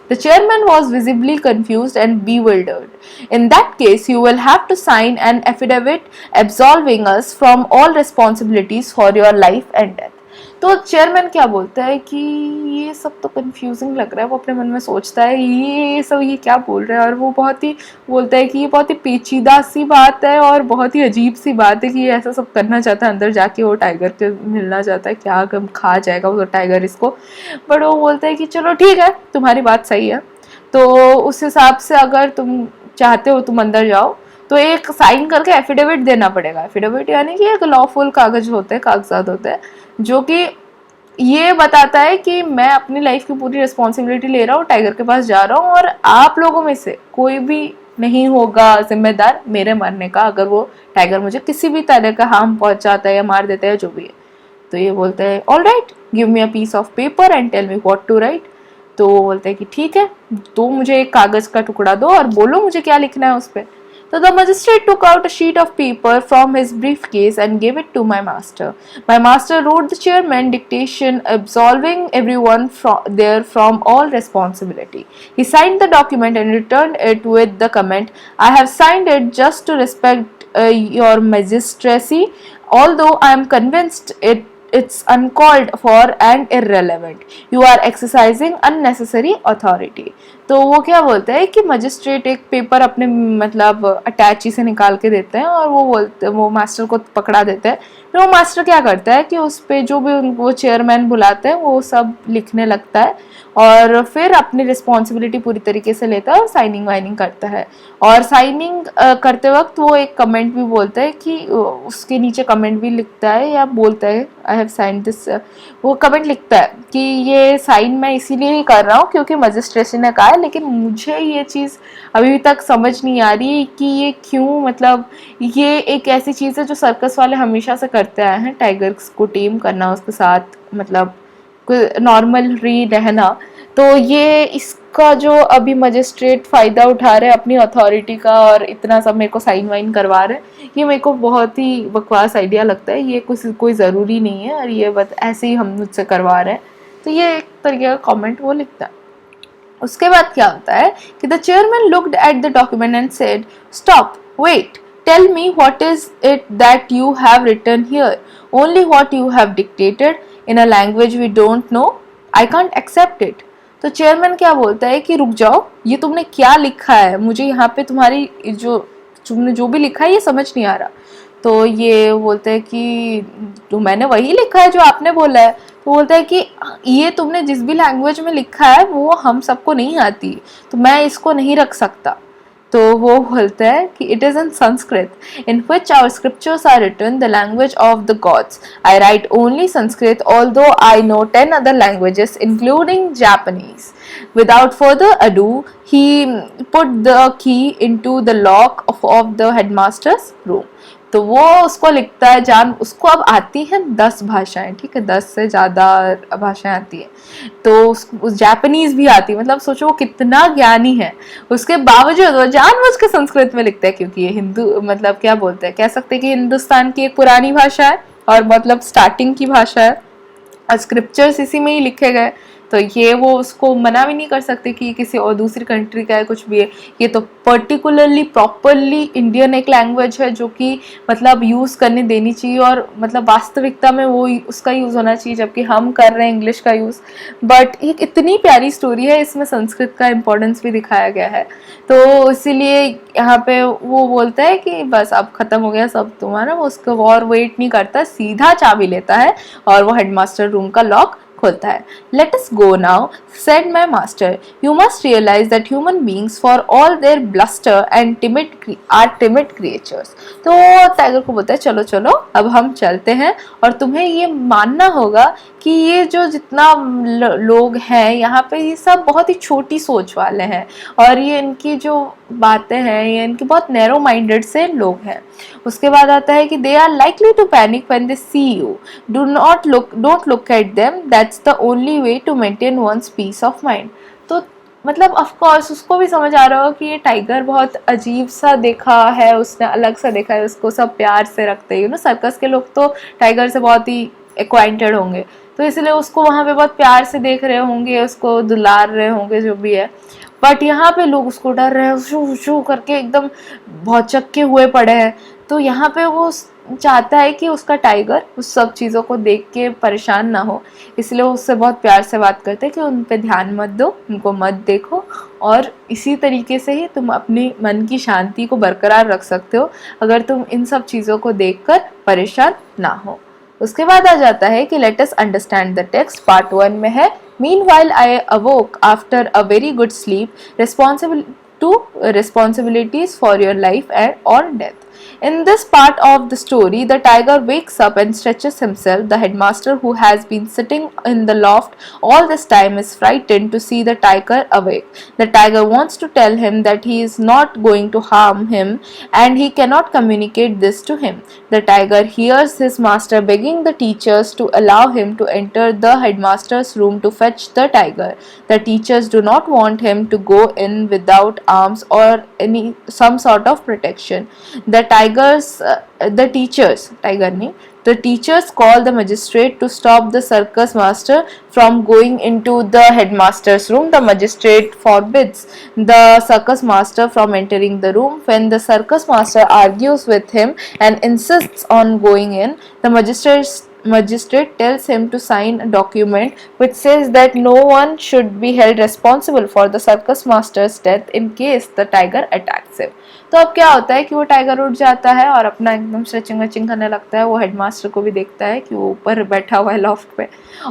The chairman was visibly confused and bewildered. In that case, you will have to sign an affidavit absolving us from all responsibilities for your life and death. तो chairman क्या बोलता है कि ये सब तो confusing लग रहा है, वो अपने मन में सोचता है ये सब ये क्या बोल रहा है, और वो बहुत ही बोलता है कि ये बहुत ही पेचीदा सी बात है और बहुत ही अजीब सी बात है कि ये ऐसा सब करना चाहता है, अंदर जाके वो टाइगर के मिलना चाहता है, क्या खा जाएगा वो टाइगर इसको। बट वो बोलता है कि चलो ठीक है, तुम्हारी बात सही है, तो उस हिसाब से अगर तुम चाहते हो तुम अंदर जाओ, तो एक साइन करके एफिडेविट देना पड़ेगा। एफिडेविट यानी कि एक लॉफुल कागज होते हैं, कागजात होते हैं जो कि ये बताता है कि मैं अपनी लाइफ की पूरी रिस्पॉन्सिबिलिटी ले रहा हूँ, टाइगर के पास जा रहा हूँ, और आप लोगों में से कोई भी नहीं होगा जिम्मेदार मेरे मरने का अगर वो टाइगर मुझे किसी भी तरह का हार्म पहुंचाता है या मार देता है, जो भी है। तो ये बोलता है all right, give me a piece of paper and tell me what to write. तो वो बोलते हैं कि ठीक है, तो मुझे एक कागज का टुकड़ा दो और बोलो मुझे क्या लिखना है उस पर। So the magistrate took out a sheet of paper from his briefcase and gave it to my master. My master wrote the chairman dictation absolving everyone there from all responsibility. He signed the document and returned it with the comment, I have signed it just to respect your magistracy, although I am convinced it's uncalled for and irrelevant. You are exercising unnecessary authority. तो वो क्या बोलता है कि magistrate एक paper अपने मतलब अटैची से निकाल के देते हैं और वो मास्टर को पकड़ा देते हैं। फिर वो मास्टर क्या करता है कि उस पे जो भी वो चेयरमैन बुलाते हैं वो सब लिखने लगता है और फिर अपनी रिस्पॉन्सिबिलिटी पूरी तरीके से लेता है और साइनिंग वाइनिंग करता है। और साइनिंग करते वक्त वो एक कमेंट भी बोलता है कि उसके नीचे कमेंट भी लिखता है या बोलता है आई हैव साइन दिस, वो कमेंट लिखता है कि ये साइन मैं इसीलिए ही कर रहा हूँ क्योंकि मजिस्ट्रेसी ने कहा है, लेकिन मुझे ये चीज़ अभी तक समझ नहीं आ रही कि ये क्यों, मतलब ये एक ऐसी चीज़ है जो सर्कस वाले हमेशा से करते आए हैं, टाइगर्स को टेम करना, उसके साथ मतलब नॉर्मल री रहना। तो ये इसका जो अभी मजिस्ट्रेट फ़ायदा उठा रहे हैं अपनी अथॉरिटी का और इतना सब मेरे को साइन वाइन करवा रहे हैं, ये मेरे को बहुत ही बकवास आइडिया लगता है। ये कोई ज़रूरी नहीं है और ये बस ऐसे ही हम मुझसे करवा रहे हैं। तो ये एक तरीके का कमेंट वो लिखता है। उसके बाद क्या होता है कि the chairman looked at the document and said stop wait, tell me what is it that you have written here, only what you have dictated in a language we don't know, I can't accept it. तो chairman क्या बोलता है कि रुक जाओ, ये तुमने क्या लिखा है, मुझे यहाँ पे तुम्हारी तुमने जो भी लिखा है ये समझ नहीं आ रहा। तो ये बोलते हैं कि तो मैंने वही लिखा है जो आपने बोला है। तो बोलता है कि ये तुमने जिस भी लैंग्वेज में लिखा है वो हम सबको नहीं आती, तो मैं इसको नहीं रख सकता। तो वो बोलता है कि it is in Sanskrit in which our scriptures are written, the language of the gods, I write only Sanskrit although I know 10 other languages including Japanese. Without further ado, he put the key into the lock of the headmaster's room. तो वो उसको लिखता है, उसको अब आती हैं 10 भाषाएं, ठीक है, 10 से ज़्यादा भाषाएं आती है, तो उस जापानीज भी आती है, मतलब सोचो वो कितना ज्ञानी है। उसके बावजूद वो जानबूझ के संस्कृत में लिखता है क्योंकि ये हिंदू मतलब क्या बोलते हैं, कह सकते हैं कि हिंदुस्तान की एक पुरानी भाषा है और मतलब स्टार्टिंग की भाषा है और स्क्रिप्चर्स इसी में ही लिखे गए। तो ये वो उसको मना भी नहीं कर सकते कि किसी और दूसरी कंट्री का है कुछ भी है, ये तो पर्टिकुलरली प्रॉपरली इंडियन एक लैंग्वेज है जो कि मतलब यूज़ करने देनी चाहिए और मतलब वास्तविकता में वो उसका यूज़ होना चाहिए, जबकि हम कर रहे हैं इंग्लिश का यूज़। बट एक इतनी प्यारी स्टोरी है, इसमें संस्कृत का इम्पोर्टेंस भी दिखाया गया है, तो इसीलिए यहाँ पे वो बोलता है कि बस अब ख़त्म हो गया सब तुम्हारा। वो उसको और वेट नहीं करता, सीधा चाबी लेता है और वो हेडमास्टर रूम का लॉक खोलता है। Let us go now, said my master. You must realize that human beings, for all their bluster and are timid creatures. तो टाइगर को बोलता है चलो चलो अब हम चलते हैं और तुम्हें ये मानना होगा कि ये जो जितना लोग हैं यहाँ पे ये सब बहुत ही छोटी सोच वाले हैं और ये इनकी जो बातें हैं ये इनकी बहुत नैरो माइंडेड से लोग हैं। उसके बाद आता है कि they are likely to panic when they see you, don't look at them, that's the only way to maintain one's peace of mind. तो मतलब ऑफ कोर्स उसको भी समझ आ रहा हो कि ये टाइगर बहुत अजीब सा देखा है, उसने अलग सा देखा है, उसको सब प्यार से रखते हैं, सर्कस के लोग तो टाइगर से बहुत ही एक्वाइंटेड होंगे, तो इसलिए उसको वहाँ पे बहुत प्यार से देख रहे होंगे, उसको दुलार रहे होंगे, जो भी है। बट यहाँ पे लोग उसको डर रहे हैं, शू शू करके एकदम भौचक्के हुए पड़े हैं। तो यहाँ पे वो चाहता है कि उसका टाइगर उस सब चीज़ों को देख के परेशान ना हो, इसलिए वो उससे बहुत प्यार से बात करते हैं कि उन पे ध्यान मत दो, उनको मत देखो, और इसी तरीके से ही तुम अपनी मन की शांति को बरकरार रख सकते हो अगर तुम इन सब चीज़ों को देखकर परेशान ना हो। उसके बाद आ जाता है कि let us understand the text. Part 1 में है meanwhile I अवोक after a very good sleep responsibilities for your life and or death. In this part of the story, the tiger wakes up and stretches himself. The headmaster, who has been sitting in the loft all this time, is frightened to see the tiger awake. The tiger wants to tell him that he is not going to harm him and he cannot communicate this to him. The tiger hears his master begging the teachers to allow him to enter the headmaster's room to fetch the tiger. The teachers do not want him to go in without arms or some sort of protection. The teachers call the magistrate to stop the circus master from going into the headmaster's room. The magistrate forbids the circus master from entering the room. When the circus master argues with him and insists on going in, the magistrate tells him to sign a document which says that no one should be held responsible for the circus master's death in case the tiger attacks him. तो अब क्या होता है कि वो tiger उठ जाता है और अपना एकदम स्ट्रेचिंग वेचिंग करने लगता है। वो हेडमास्टर को भी देखता है कि वो ऊपर बैठा हुआ है लॉफ्ट पे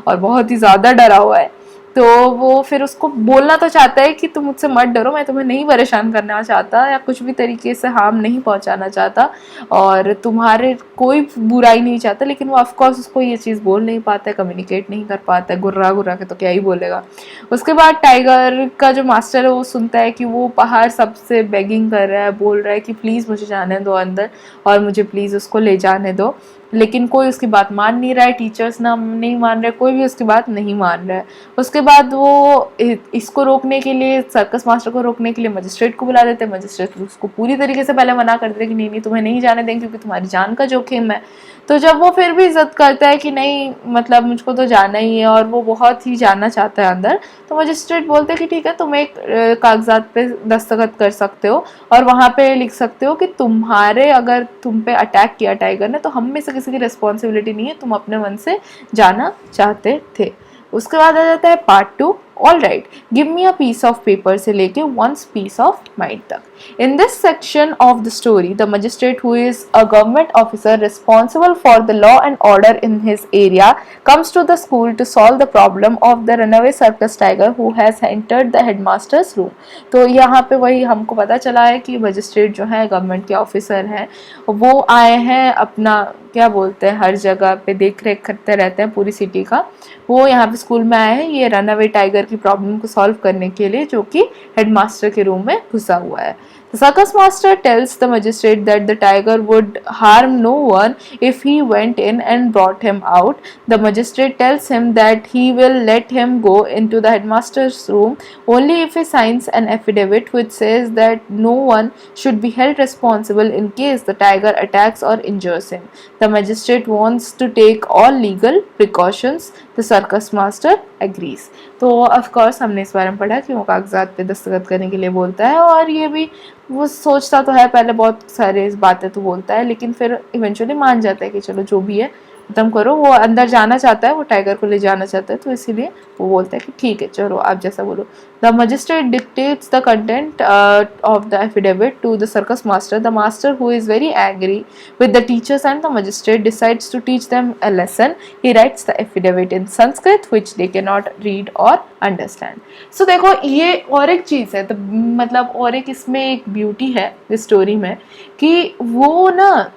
और बहुत ही ज़्यादा डरा हुआ है। तो वो फिर उसको बोलना तो चाहता है कि तुम मुझसे मत डरो, मैं तुम्हें नहीं परेशान करना चाहता या कुछ भी तरीके से हार्म नहीं पहुंचाना चाहता और तुम्हारे कोई बुराई नहीं चाहता, लेकिन वो ऑफकोर्स उसको ये चीज़ बोल नहीं पाता है, कम्युनिकेट नहीं कर पाता है, गुर्रा गुर्रा के तो क्या ही बोलेगा। उसके बाद टाइगर का जो मास्टर है वो सुनता है कि वो बाहर सबसे बेगिंग कर रहा है, बोल रहा है कि प्लीज़ मुझे जाने दो अंदर और मुझे प्लीज़ उसको ले जाने दो, लेकिन कोई उसकी बात मान नहीं रहा है, टीचर्स ना नहीं मान रहे, कोई भी उसकी बात नहीं मान रहा है। उसके बाद वो इसको रोकने के लिए, सर्कस मास्टर को रोकने के लिए मजिस्ट्रेट को बुला देते हैं। मजिस्ट्रेट उसको पूरी तरीके से पहले मना कर देते कि नहीं तुम्हें नहीं जाने देंगे क्योंकि तुम्हारी जान का जोखिम है। तो जब वो फिर भी इज्जत करता है कि नहीं मतलब मुझको तो जाना ही है और वो बहुत ही जाना चाहता है अंदर, तो मजिस्ट्रेट बोलते हैं कि ठीक है तुम एक कागजात पे दस्तखत कर सकते हो और वहाँ पे लिख सकते हो कि तुम्हारे अगर तुम पे अटैक किया टाइगर ने तो हम में से किसी की रिस्पॉन्सिबिलिटी नहीं है, तुम अपने मन से जाना चाहते थे। उसके बाद आ जाता है part 2, all right give me a piece of paper से लेके वंस पीस ऑफ माइंड तक। In this section of the story, the magistrate, who is a government officer responsible for the law and order in his area, comes to the school to solve the problem of the runaway circus tiger who has entered the headmaster's room. तो यहाँ पे वही हमको पता चला है कि magistrate जो है गवर्नमेंट के ऑफिसर हैं, वो आए हैं अपना क्या बोलते हैं हर जगह पे देख रेख करते रहते हैं पूरी सिटी का। वो यहाँ पे स्कूल में आए हैं ये रनअवे टाइगर की प्रॉब्लम को सॉल्व करने के लिए, जो कि हेडमास्टर के रूम में घुसा हुआ है। The circus master tells the magistrate that the tiger would harm no one if he went in and brought him out. The magistrate tells him that he will let him go into the headmaster's room only if he signs an affidavit which says that no one should be held responsible in case the tiger attacks or injures him. The magistrate wants to take all legal precautions. The circus master agrees. तो of course हमने इस बारे में पढ़ा कि वो कागजात पे दस्तखत करने के लिए बोलता है और ये भी वो सोचता तो है पहले बहुत सारे इस बातें तो बोलता है, लेकिन फिर इवेंचुअली मान जाता है कि चलो जो भी है खत्म करो। वो अंदर जाना चाहता है, वो टाइगर को ले जाना चाहता है, तो इसीलिए वो बोलता है कि ठीक है चलो आप जैसा बोलो। The magistrate dictates the content of the affidavit to the circus master. The master, who is very angry with the teachers and the magistrate, decides to teach them a lesson. He writes the affidavit in Sanskrit which they cannot read रीड और understand. So देखो ये और एक चीज़ है, तो मतलब और एक इसमें एक ब्यूटी है इस स्टोरी में कि वो ना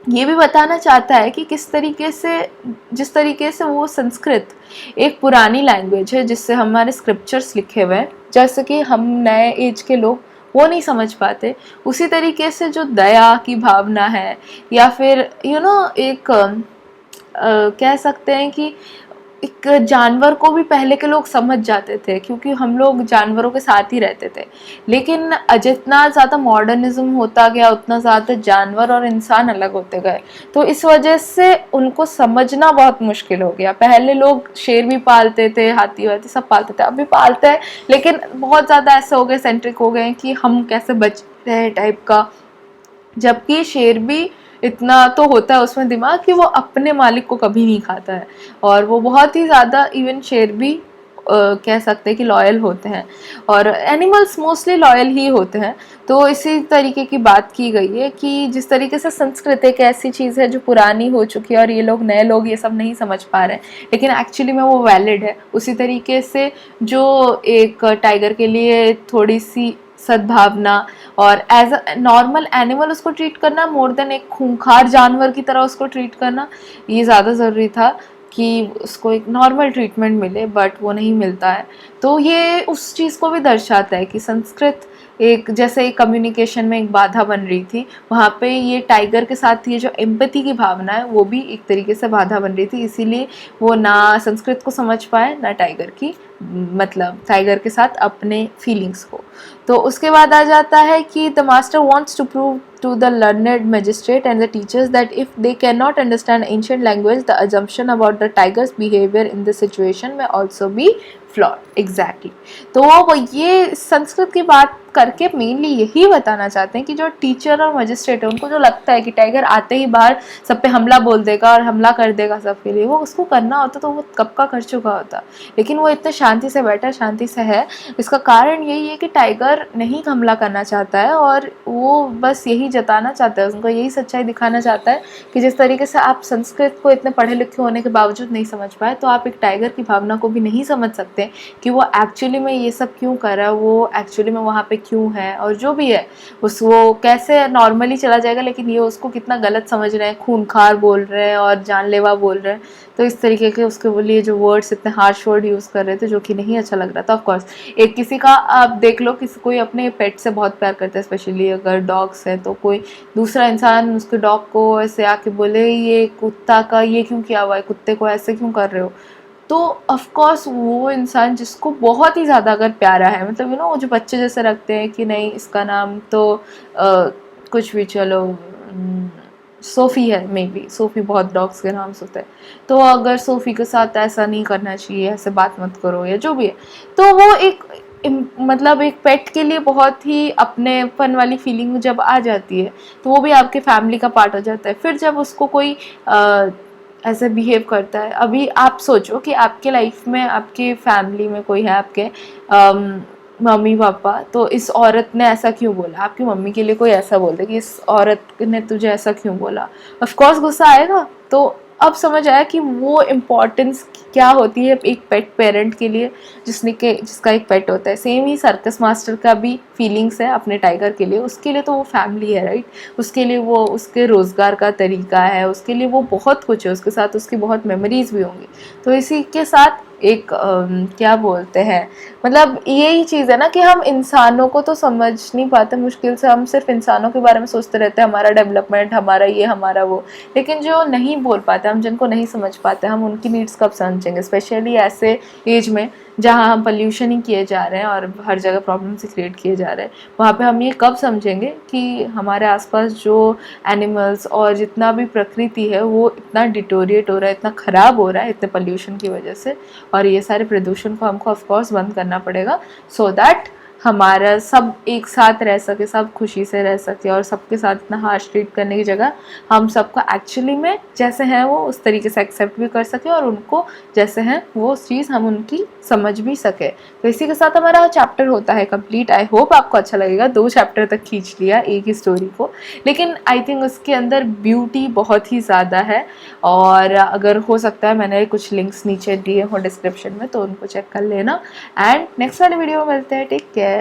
ये भी बताना चाहता है कि किस तरीके से जिस तरीके से वो संस्कृत एक पुरानी लैंग्वेज है जिससे हमारे स्क्रिप्चर्स लिखे हुए हैं, जैसे कि हम नए एज के लोग वो नहीं समझ पाते, उसी तरीके से जो दया की भावना है या फिर एक कह सकते हैं कि एक जानवर को भी पहले के लोग समझ जाते थे, क्योंकि हम लोग जानवरों के साथ ही रहते थे। लेकिन जितना ज़्यादा मॉडर्निज्म होता गया उतना ज़्यादा जानवर और इंसान अलग होते गए, तो इस वजह से उनको समझना बहुत मुश्किल हो गया। पहले लोग शेर भी पालते थे, हाथी वाथी सब पालते थे, अभी पालते हैं लेकिन बहुत ज़्यादा ऐसे हो गए, सेंट्रिक हो गए कि हम कैसे बच रहे टाइप का। जबकि शेर भी इतना तो होता है उसमें दिमाग कि वो अपने मालिक को कभी नहीं खाता है, और वो बहुत ही ज़्यादा, इवन शेर भी कह सकते हैं कि लॉयल होते हैं, और एनिमल्स मोस्टली लॉयल ही होते हैं। तो इसी तरीके की बात की गई है कि जिस तरीके से संस्कृत एक ऐसी चीज़ है जो पुरानी हो चुकी है और ये लोग, नए लोग ये सब नहीं समझ पा रहे हैं, लेकिन एक्चुअली में वो वैलिड है। उसी तरीके से जो एक टाइगर के लिए थोड़ी सी सद्भावना और एज अ नॉर्मल एनिमल उसको ट्रीट करना, मोर देन एक खूंखार जानवर की तरह उसको ट्रीट करना, ये ज़्यादा ज़रूरी था कि उसको एक नॉर्मल ट्रीटमेंट मिले, बट वो नहीं मिलता है। तो ये उस चीज़ को भी दर्शाता है कि संस्कृत एक, जैसे कम्युनिकेशन में एक बाधा बन रही थी, वहाँ पे ये टाइगर के साथ ये जो एम्पैथी की भावना है वो भी एक तरीके से बाधा बन रही थी, इसीलिए वो ना संस्कृत को समझ पाए ना टाइगर की, मतलब टाइगर के साथ अपने फीलिंग्स को। तो उसके बाद आ जाता है कि the master wants to prove to the learned magistrate and the teachers that if they cannot understand ancient language, the assumption about the tiger's behavior in this situation may also be flawed. Exactly. तो वो ये संस्कृत की बात करके mainly यही बताना चाहते हैं कि जो टीचर और मजिस्ट्रेट है उनको जो लगता है कि टाइगर आते ही बाहर सब पे हमला बोल देगा और हमला कर देगा सबके लिए, वो उसको करना होता तो वो कब का कर चुका होता, लेकिन वो इतने शांति से बैठा, शांति से है। इसका कारण यही है कि टाइगर नहीं हमला करना चाहता है और वो बस यही जताना चाहता है, उनको यही सच्चाई दिखाना चाहता है कि जिस तरीके से आप संस्कृत को इतने पढ़े लिखे होने के बावजूद नहीं समझ पाए, तो आप एक टाइगर की भावना को भी नहीं समझ सकते कि वो एक्चुअली में ये सब क्यों कर रहा है, वो एक्चुअली में वहाँ पे क्यों है, और जो भी है उस वो कैसे नॉर्मली चला जाएगा, लेकिन ये उसको कितना गलत समझ रहे हैं, खूनखार बोल रहे हैं और जानलेवा बोल रहे हैं। तो इस तरीके के उसके लिए जो वर्ड्स, इतने हार्श वर्ड यूज़ कर रहे थे जो कि नहीं अच्छा लग रहा था। ऑफकोर्स एक किसी का आप देख लो, किसी कोई अपने पेट से बहुत प्यार करता है, स्पेशली अगर डॉग्स हैं, तो कोई दूसरा इंसान उसके डॉग को ऐसे आके बोले ये कुत्ता का ये क्यों किया हुआ है, कुत्ते को ऐसे क्यों कर रहे हो, तो ऑफकोर्स वो इंसान जिसको बहुत ही ज़्यादा अगर प्यारा है, मतलब यू नो वो जो बच्चे जैसे रखते हैं कि नहीं इसका नाम तो कुछ भी, चलो सोफ़ी है, मे बी सोफ़ी, बहुत डॉग्स के नाम होते हैं, तो अगर सोफ़ी के साथ ऐसा नहीं करना चाहिए, ऐसे बात मत करो या जो भी है, तो वो एक मतलब एक पेट के लिए बहुत ही अपनेपन वाली फीलिंग जब आ जाती है तो वो भी आपके फैमिली का पार्ट हो जाता है। फिर जब उसको कोई ऐसे बिहेव करता है, अभी आप सोचो कि आपके लाइफ में, आपके फैमिली में कोई है, आपके मम्मी पापा, तो इस औरत ने ऐसा क्यों बोला, आपकी मम्मी के लिए कोई ऐसा बोल दे कि इस औरत ने तुझे ऐसा क्यों बोला, ऑफ कोर्स गुस्सा आएगा। तो अब समझ आया कि वो इम्पोर्टेंस क्या होती है एक पेट पेरेंट के लिए जिसका एक पेट होता है। सेम ही सर्कस मास्टर का भी फीलिंग्स है अपने टाइगर के लिए, उसके लिए तो वो फैमिली है, राइट, उसके लिए वो उसके रोज़गार का तरीका है, उसके लिए वो बहुत कुछ है, उसके साथ उसकी बहुत मेमोरीज भी होंगी। तो इसी के साथ एक क्या बोलते हैं, मतलब यही चीज़ है ना कि हम इंसानों को तो समझ नहीं पाते, मुश्किल से हम सिर्फ इंसानों के बारे में सोचते रहते हैं, हमारा डेवलपमेंट, हमारा ये, हमारा वो, लेकिन जो नहीं बोल पाते, हम जिनको नहीं समझ पाते, हम उनकी नीड्स कब समझेंगे, स्पेशली ऐसे एज में जहाँ हम पोल्यूशन ही किए जा रहे हैं और हर जगह प्रॉब्लम से क्रिएट किए जा रहे हैं, वहाँ पे हम ये कब समझेंगे कि हमारे आसपास जो एनिमल्स और जितना भी प्रकृति है वो इतना डिटोरिएट हो रहा है, इतना ख़राब हो रहा है इतने पोल्यूशन की वजह से, और ये सारे प्रदूषण को हमको ऑफकोर्स बंद करना पड़ेगा, सो दैट हमारा सब एक साथ रह सके, सब खुशी से रह सके, और सबके साथ इतना हार्श ट्रीट करने की जगह हम सबको एक्चुअली में जैसे हैं वो उस तरीके से एक्सेप्ट भी कर सके, और उनको जैसे हैं वो उस चीज़ हम उनकी समझ भी सके। तो इसी के साथ हमारा चैप्टर होता है कंप्लीट। आई होप आपको अच्छा लगेगा, 2 चैप्टर तक खींच लिया एक ही स्टोरी को, लेकिन आई थिंक उसके अंदर ब्यूटी बहुत ही ज़्यादा है, और अगर हो सकता है मैंने कुछ लिंक्स नीचे दिए हो डिस्क्रिप्शन में, तो उनको चेक कर लेना। एंड नेक्स्ट वाले वीडियो में मिलते हैं, टेक केयर।